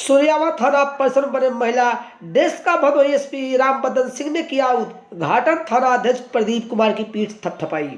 सूर्यावा थाना परिसर में बने महिला डेस्क का भदोही एसपी राम बदन सिंह ने किया उद्घाटन। थाना अध्यक्ष प्रदीप कुमार की पीठ थपथपाई।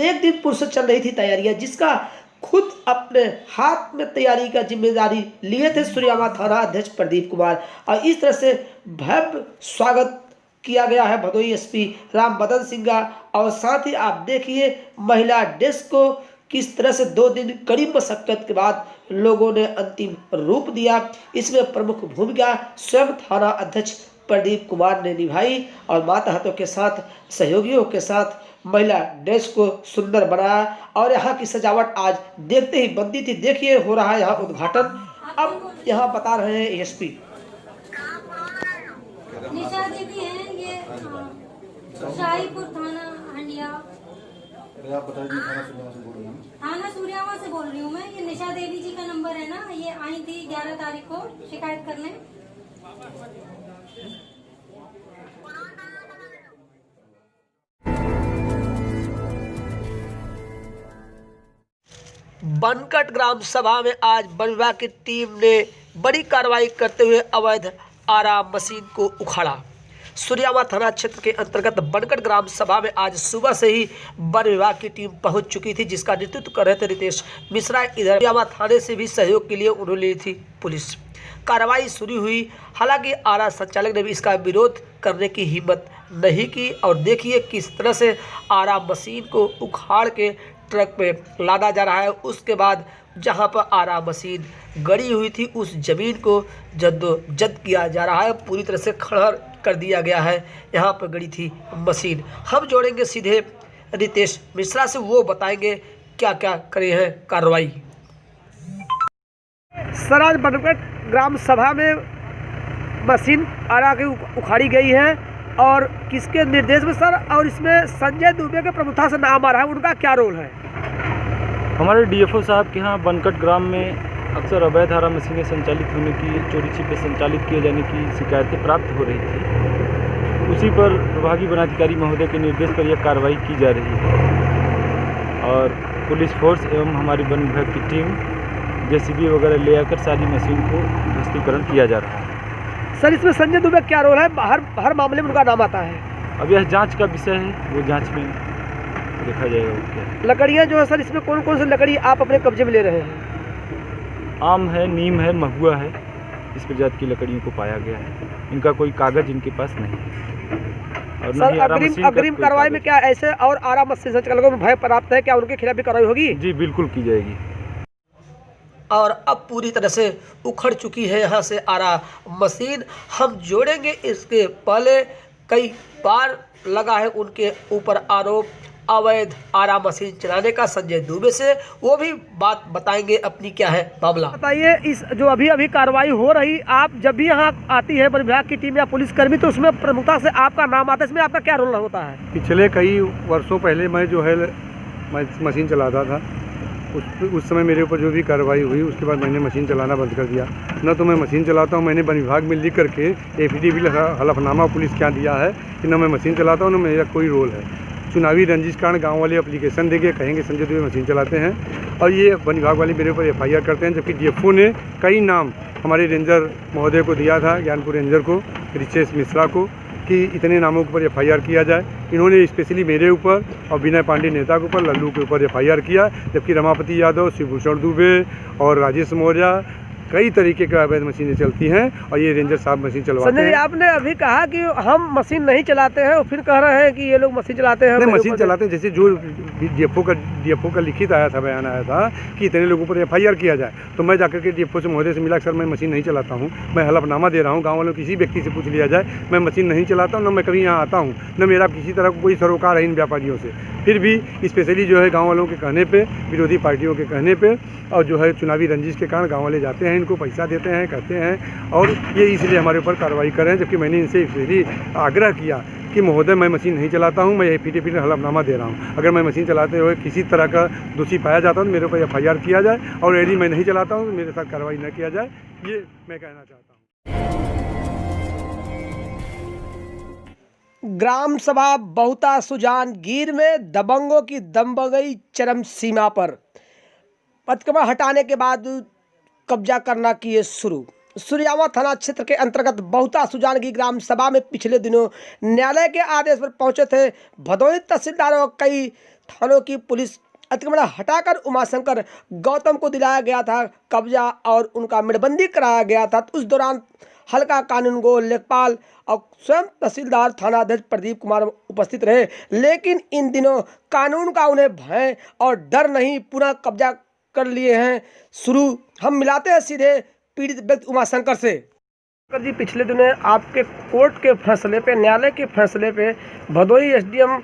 एक दिन पूर्व से चल रही थी तैयारियां, जिसका खुद अपने हाथ में तैयारी का जिम्मेदारी लिए थे सूर्यावा थाना अध्यक्ष प्रदीप कुमार, और इस तरह से भव्य स्वागत किया गया है भदोही एसपी राम बदन सिंह का। और साथ ही आप देखिए महिला डेस्क को किस तरह से 2 दिन कड़ी मशक्कत के बाद लोगों ने अंतिम रूप दिया। इसमें प्रमुख भूमिका स्वयं थाना अध्यक्ष प्रदीप कुमार ने निभाई और मातहतों के साथ सहयोगियों के साथ महिला डेस्क को सुंदर बनाया। और यहाँ की सजावट आज देखते ही बनती थी। देखिए हो रहा है यहाँ उद्घाटन। अब यहाँ बता रहे हैं एसपी। निशा देवी है ये, शाहीपुर थाना हंडिया। आप बता दीजिए, थाना सूर्यावा से बोल रही हूँ। थाना सूर्यावा से बोल रही हूँ मैं। ये निशा देवी जी का नंबर है ना, ये आई थी 11 तारीख को शिकायत करने। बनकट ग्राम सभा में आज वन विभाग की टीम ने बड़ी कार्रवाई करते हुए अवैध आराम मशीन को उखाड़ा। सूर्यावा थाना क्षेत्र के अंतर्गत बनकट ग्राम सभा में आज सुबह से ही वन विभाग की टीम पहुंच चुकी थी, जिसका नेतृत्व कर रहे थे रितेश मिश्रा। इधर सूर्यावा थाने से भी सहयोग के लिए उन्होंने ली थी पुलिस। कार्रवाई शुरू हुई, हालांकि आरा संचालक ने भी इसका विरोध करने की हिम्मत नहीं की। और देखिए किस तरह से आराम मशीन को उखाड़ के ट्रक पे लादा जा रहा है। उसके बाद जहां पर आराम मशीन गड़ी हुई थी उस जमीन को जद्दोजहद किया जा रहा है, पूरी तरह से खंडहर कर दिया गया है। यहाँ पर गड़ी थी मशीन। हम जोड़ेंगे सीधे रितेश मिश्रा से, वो बताएंगे क्या क्या करे हैं कार्रवाई। सर, आज बनकट ग्राम सभा में मशीन आरा की उखाड़ी गई है और किसके निर्देश में सर? और इसमें संजय दुबे के प्रमुखता से नाम आ रहा है, उनका क्या रोल है? हमारे डीएफओ साहब के यहाँ बनकट ग्राम में अक्सर अवैध आरा मशीनें संचालित होने की, चोरी छिपे संचालित किए जाने की शिकायतें प्राप्त हो रही थी। उसी पर विभागीय वनाधिकारी महोदय के निर्देश पर यह कार्रवाई की जा रही है और पुलिस फोर्स एवं हमारी वन विभाग की टीम जेसीबी वगैरह ले आकर सारी मशीन को ध्वस्तीकरण किया जा रहा है। सर, इसमें संजय दुबे क्या रोल है? हर मामले में उनका नाम आता है। अब यह जाँच का विषय है, वो जाँच में देखा जाएगा वो क्या है। लकड़ियाँ जो है सर, इसमें कौन कौन सी लकड़ी आप अपने कब्जे में ले रहे हैं? आम है, नीम है, महुआ है, इस प्रजाति की लकड़ियों को पाया गया है। इनका कोई कागज इनके पास नहीं है। और सर, अग्रिम कार्रवाई में क्या ऐसे और आरा मशीन संचालकों में भय प्राप्त है, क्या उनके खिलाफ भी कार्रवाई होगी? जी बिल्कुल की जाएगी। और अब पूरी तरह से उखड़ चुकी है यहाँ से आरा मशीन। हम जोड़ेंगे इसके पहले कई बार लगा है उनके ऊपर आरोप अवैध आरा मशीन चलाने का संजय दुबे से, वो भी बात बताएंगे अपनी क्या है मामला। बताइए, इस जो अभी कार्रवाई हो रही, आप जब भी यहाँ आती है वन विभाग की टीम या पुलिसकर्मी तो उसमें प्रमुखता से आपका नाम आता है, इसमें आपका क्या रोल होता है? पिछले कई वर्षों पहले मैं जो है मशीन चलाता था। उस समय मेरे ऊपर जो भी कार्रवाई हुई उसके बाद मैंने मशीन चलाना बंद कर दिया। न तो मैं मशीन चलाता हूँ, मैंने वन विभाग में लिख करके एफिडेविट हलफनामा पुलिस क्या दिया है कि न मैं मशीन चलाता हूँ न मेरा कोई रोल है। चुनावी रंजिश कारण गांव वाले एप्लीकेशन देंगे, कहेंगे संजय दुबे मशीन चलाते हैं और ये वन विभाग वाले मेरे ऊपर एफआईआर करते हैं। जबकि डीएफओ ने कई नाम हमारे रेंजर महोदय को दिया था, ज्ञानपुर रेंजर को, रितेश मिश्रा को, कि इतने नामों के ऊपर एफआईआर किया जाए। इन्होंने स्पेशली मेरे ऊपर और विनय पांडे नेता के ऊपर, लल्लू के ऊपर एफआईआर किया। जबकि रमापति यादव, शिवभूषण दुबे और राजेश मौर्य कई तरीके की अवैध मशीनें चलती हैं और ये रेंजर साहब मशीन चलवाते हैं। आपने अभी कहा कि हम मशीन नहीं चलाते हैं और फिर कह रहे हैं कि ये लोग मशीन चलाते हैं। मशीन चलाते हैं, जैसे जो डीएफओ का लिखित आया था, बयान आया था कि इतने लोगों पर एफआईआर किया जाए, तो मैं जाकर के डीएफओ से महोदय से मिला, सर मैं मशीन नहीं चलाता हूँ, मैं हलफनामा दे रहा हूँ। गाँव वालों किसी व्यक्ति से पूछ लिया जाए, मैं मशीन नहीं चलाता हूँ, न मैं कभी यहाँ आता हूँ, न मेरा किसी तरह का कोई सरोकार है इन व्यापारियों से। फिर भी स्पेशली जो है गाँव वालों के कहने पर, विरोधी पार्टियों के कहने पर और जो है चुनावी रंजिश के कारण गाँव वाले जाते हैं, इनको पैसा देते हैं, कहते हैं और ये इसलिए हमारे ऊपर कार्रवाई कर रहे हैं। जबकि मैंने इनसे इसलिए आग्रह किया कि महोदय मैं मशीन नहीं चलाता हूं, मैं एफिडेविट हलफनामा दे रहा हूं। अगर मैं मशीन चलाते हुए किसी तरह का दोषी पाया जाता हूं तो मेरे ऊपर एफआईआर किया जाए और यदि मैं नहीं चलाता हूं तो मेरे साथ कार्रवाई न किया जाए, ये मैं कहना चाहता हूं। ग्राम सभा बहुता सुजान गिर में दबंगों की दबंगई चरम सीमा पर। अतिक्रमण हटाने के बाद कब्जा करना किए शुरू। सूर्यावा थाना क्षेत्र के अंतर्गत बहुता सुजानगी ग्राम सभा में पिछले दिनों न्यायालय के आदेश पर पहुंचे थे भदोही तहसीलदार और कई थानों की पुलिस अतिक्रमण हटाकर उमाशंकर गौतम को दिलाया गया था कब्जा और उनका मेड़बंदी कराया गया था। तो उस दौरान हल्का कानूनगो लेखपाल और स्वयं तहसीलदार थानाध्यक्ष प्रदीप कुमार उपस्थित रहे, लेकिन इन दिनों कानून का उन्हें भय और डर नहीं, पुनः कब्जा कर लिए हैं शुरू। हम मिलाते हैं सीधे पीड़ित व्यक्ति उमाशंकर से। जी, पिछले दिनों आपके कोर्ट के फैसले पे, न्यायालय के फैसले पे भदोही एसडीएम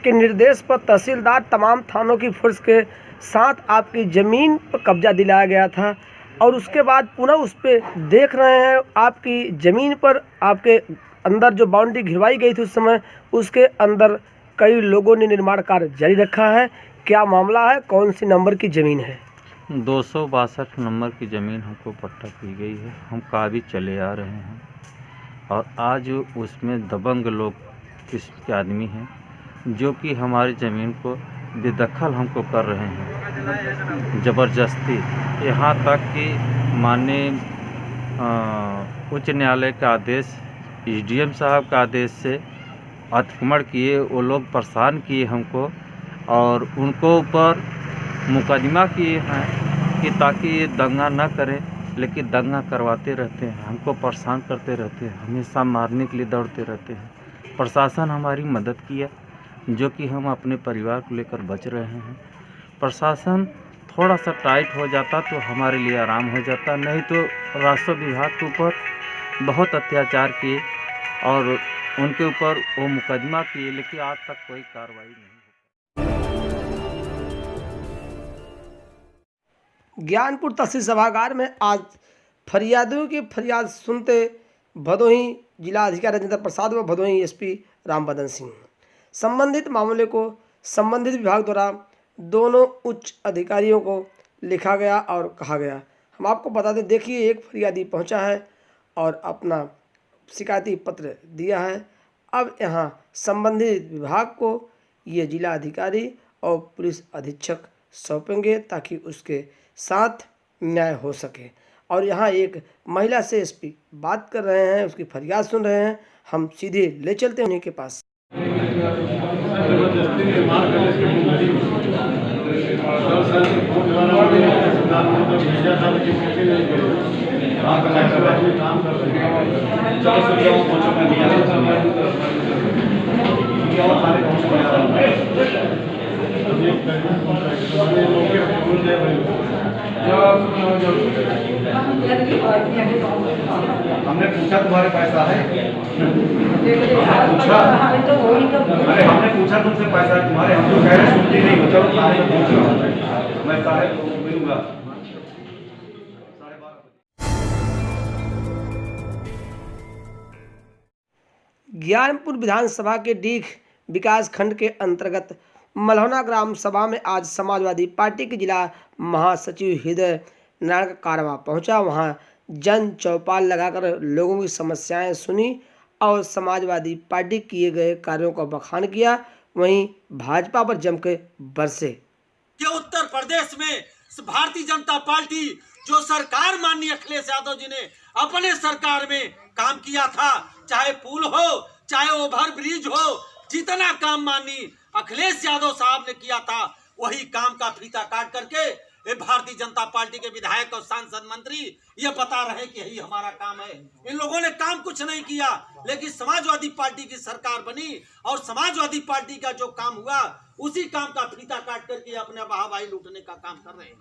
के निर्देश पर तहसीलदार तमाम थानों की फोर्स के साथ आपकी ज़मीन पर कब्जा दिलाया गया था और उसके बाद पुनः उस पर देख रहे हैं आपकी ज़मीन पर आपके अंदर जो बाउंड्री घिरवाई गई थी उस समय, उसके अंदर कई लोगों ने निर्माण कार्य जारी रखा है। क्या मामला है, कौन सी नंबर की ज़मीन है? 262 नंबर की ज़मीन हमको पट्टा की गई है। हम काबिज चले आ रहे हैं और आज उसमें दबंग लोग किस्म के आदमी हैं जो कि हमारी ज़मीन को बेदखल हमको कर रहे हैं ज़बरदस्ती। यहाँ तक कि माननीय उच्च न्यायालय का आदेश, एसडीएम साहब का आदेश से अतिक्रमण किए, वो लोग परेशान किए हमको और उनको ऊपर मुकदमा किए हैं कि ताकि ये दंगा ना करें, लेकिन दंगा करवाते रहते हैं, हमको परेशान करते रहते हैं, हमेशा मारने के लिए दौड़ते रहते हैं। प्रशासन हमारी मदद किया जो कि हम अपने परिवार को लेकर बच रहे हैं। प्रशासन थोड़ा सा टाइट हो जाता तो हमारे लिए आराम हो जाता, नहीं तो राजस्व विभाग के ऊपर बहुत अत्याचार किए और उनके ऊपर वो मुकदमा किए, लेकिन आज तक कोई कार्रवाई नहीं। ज्ञानपुर तहसील सभागार में आज फरियादियों की फरियाद सुनते भदोही जिला अधिकारी राजेंद्र प्रसाद व भदोही एसपी रामबदन सिंह। संबंधित मामले को संबंधित विभाग द्वारा दोनों उच्च अधिकारियों को लिखा गया और कहा गया। हम आपको बता दें, देखिए एक फरियादी पहुंचा है और अपना शिकायती पत्र दिया है। अब यहाँ संबंधित विभाग को ये जिला अधिकारी और पुलिस अधीक्षक सौंपेंगे ताकि उसके साथ न्याय हो सके। और यहाँ एक महिला से एसपी बात कर रहे हैं, उसकी फरियाद सुन रहे हैं। हम सीधे ले चलते हैं उन्हीं के पास। हमने पूछा तुम्हारे पैसा है? पूछा? अरे हमने पूछा तुमसे पैसा है तुम्हारे, हम तो कह रहे सुनती नहीं हो। चलो थाने में पूछ लो, मैं सारे को मिलूंगा। ज्ञानपुर विधानसभा के डीग विकास खंड के अंतर्गत मल्हौना ग्राम सभा में आज समाजवादी पार्टी के जिला महासचिव हृदय नारायण का कारवां पहुंचा। वहां जन चौपाल लगाकर लोगों की समस्याएं सुनी और समाजवादी पार्टी किए गए कार्यों का बखान किया। वहीं भाजपा पर जम के बरसे। ये उत्तर प्रदेश में भारतीय जनता पार्टी जो सरकार माननीय अखिलेश यादव जी ने अपने सरकार में काम किया था, चाहे पुल हो चाहे ओवर ब्रिज हो, जितना काम माननीय अखिलेश यादव साहब ने किया था वही काम का फीता काट करके ये भारतीय जनता पार्टी के विधायक और सांसद मंत्री ये बता रहे कि यही हमारा काम है। इन लोगों ने काम कुछ नहीं किया, लेकिन समाजवादी पार्टी की सरकार बनी और समाजवादी पार्टी का जो काम हुआ उसी काम का फीता काट करके अपने वाहवाही लूटने का काम कर रहे हैं।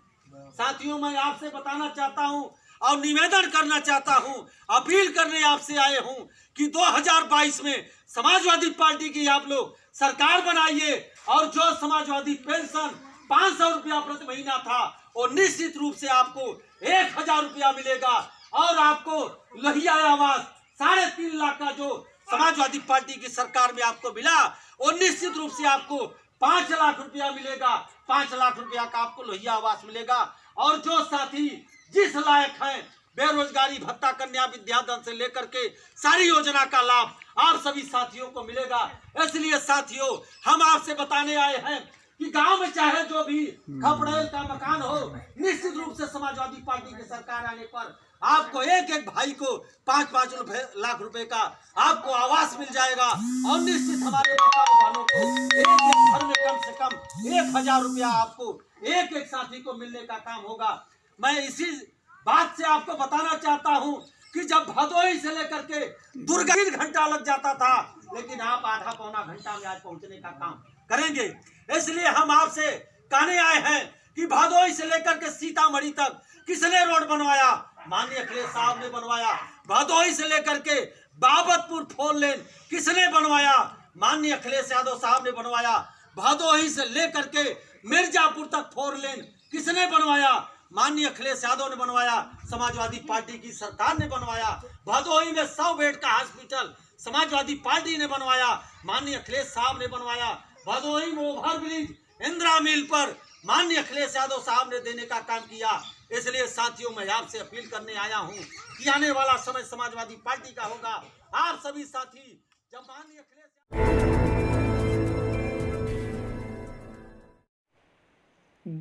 साथियों, मैं आपसे बताना चाहता हूं और निवेदन करना चाहता हूं, अपील करने आपसे आए हूं कि 2022 में समाजवादी पार्टी की आप लोग सरकार बनाइए और जो समाजवादी पेंशन 500 रुपया प्रति महीना था वो निश्चित रूप से आपको 1000 रुपया मिलेगा और आपको लोहिया आवास 3.5 लाख का जो समाजवादी पार्टी की सरकार में आपको मिला वो निश्चित रूप से आपको 5 लाख रुपया मिलेगा। 5 लाख रुपया का आपको लोहिया आवास मिलेगा और जो साथी जिस लायक हैं बेरोजगारी भत्ता, कन्या विद्याधन से लेकर के सारी योजना का लाभ आप सभी साथियों को मिलेगा। इसलिए साथियों, हम आपसे बताने आए हैं कि गांव में चाहे जो भी खपड़ेल का मकान हो, निश्चित रूप से समाजवादी पार्टी की सरकार आने पर आपको एक एक भाई को 5-5 लाख रुपए का आपको आवास मिल जाएगा। और निश्चित हमारे वालों को एक एक घर में कम से कम 1000 रुपया आपको एक एक साथी को मिलने का काम होगा। मैं इसी बात से आपको बताना चाहता हूं कि जब भदोही से लेकर के दुर्गा 3 घंटा लग जाता था, लेकिन आप आधा पौना घंटा में आज पहुंचने का काम करेंगे। इसलिए हम आपसे कहने आए हैं कि भदोही से लेकर के सीतामढ़ी तक किसने रोड बनवाया? माननीय अखिलेश साहब ने बनवाया। भदोही से लेकर के बाबतपुर 4 लेन किसने बनवाया? माननीय अखिलेश यादव साहब ने बनवाया। भदोही से लेकर के मिर्जापुर तक 4 लेन किसने बनवाया? माननीय अखिलेश यादव ने बनवाया। समाजवादी पार्टी की सरकार ने बनवाया। भदोही में 100 बेड का हॉस्पिटल समाजवादी पार्टी ने बनवाया। माननीय अखिलेश साहब ने बनवाया। भदोही में ओवर ब्रिज इंदिरा मिल पर माननीय अखिलेश यादव साहब ने देने का काम किया। इसलिए साथियों, मैं आपसे अपील करने आया हूं कि आने वाला समय समाजवादी पार्टी का होगा। आप सभी साथी जब माननीय Akhilesh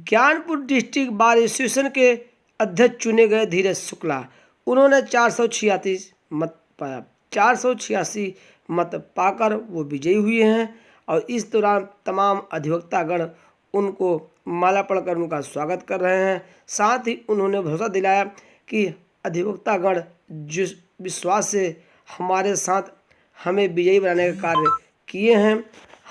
Gyanpur district bar association के अध्यक्ष चुने गए धीरज शुक्ला, उन्होंने 486 मत पाया। 486 मत पाकर वो विजयी हुए हैं और इस दौरान तमाम अधिवक्तागण उनको माला पढ़कर उनका स्वागत कर रहे हैं। साथ ही उन्होंने भरोसा दिलाया कि अधिवक्तागण जिस विश्वास से हमारे साथ हमें विजयी बनाने का कार्य किए हैं,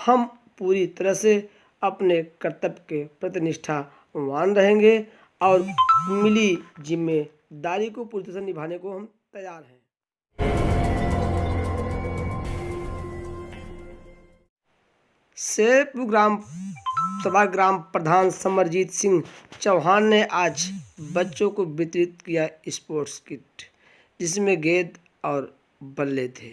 हम पूरी तरह से अपने कर्तव्य के प्रति निष्ठावान रहेंगे और मिली जिम्मेदारी को पूरी तरह से निभाने को हम तैयार हैं। शेरपुर ग्राम सभा ग्राम प्रधान समरजीत सिंह चौहान ने आज बच्चों को वितरित किया स्पोर्ट्स किट, जिसमें गेंद और बल्ले थे।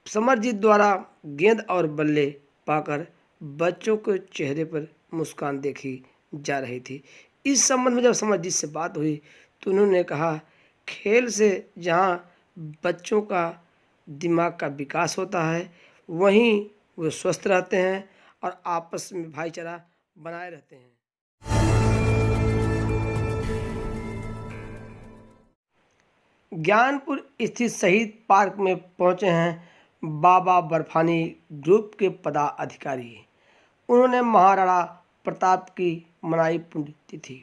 समरजीत द्वारा गेंद और बल्ले पाकर बच्चों के चेहरे पर मुस्कान देखी जा रही थी। इस संबंध में जब समरजीत से बात हुई तो उन्होंने कहा, खेल से जहां बच्चों का दिमाग का विकास होता है, वहीं वे स्वस्थ रहते हैं और आपस में भाईचारा बनाए रहते हैं। ज्ञानपुर स्थित शहीद पार्क में पहुंचे हैं बाबा बर्फानी ग्रुप के पदाधिकारी। उन्होंने महाराणा प्रताप की मनाई पुण्यतिथि।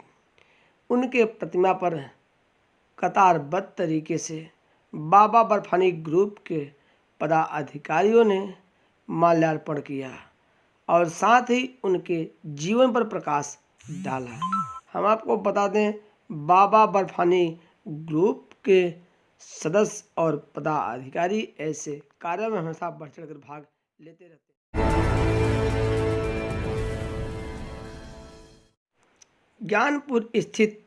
उनके प्रतिमा पर कतारबद्ध तरीके से बाबा बर्फानी ग्रुप के पदाधिकारियों ने माल्यार्पण किया और साथ ही उनके जीवन पर प्रकाश डाला। हम आपको बता दें, बाबा बर्फानी ग्रुप के सदस्य और पदाधिकारी ऐसे कार्यों में हमेशा बढ़ चढ़कर भाग लेते रहते हैं। ज्ञानपुर स्थित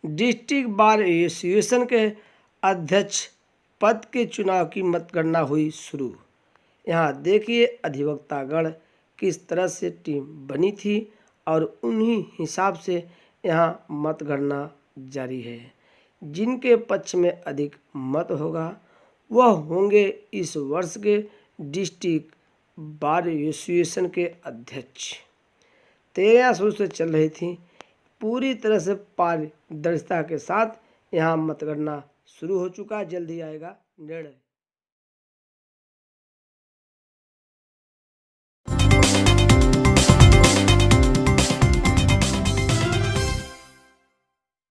डिस्ट्रिक्ट बार एसोसिएशन के अध्यक्ष पद के चुनाव की मतगणना हुई शुरू। यहाँ देखिए अधिवक्तागण किस तरह से टीम बनी थी और उन्हीं हिसाब से यहाँ मतगणना जारी है। जिनके पक्ष में अधिक मत होगा वह होंगे इस वर्ष के डिस्ट्रिक्ट बार एसोसिएशन के अध्यक्ष। 13 शुरू से चल रही थी। पूरी तरह से पारदर्शिता के साथ यहाँ मतगणना शुरू हो चुका है। जल्द ही आएगा निर्णय।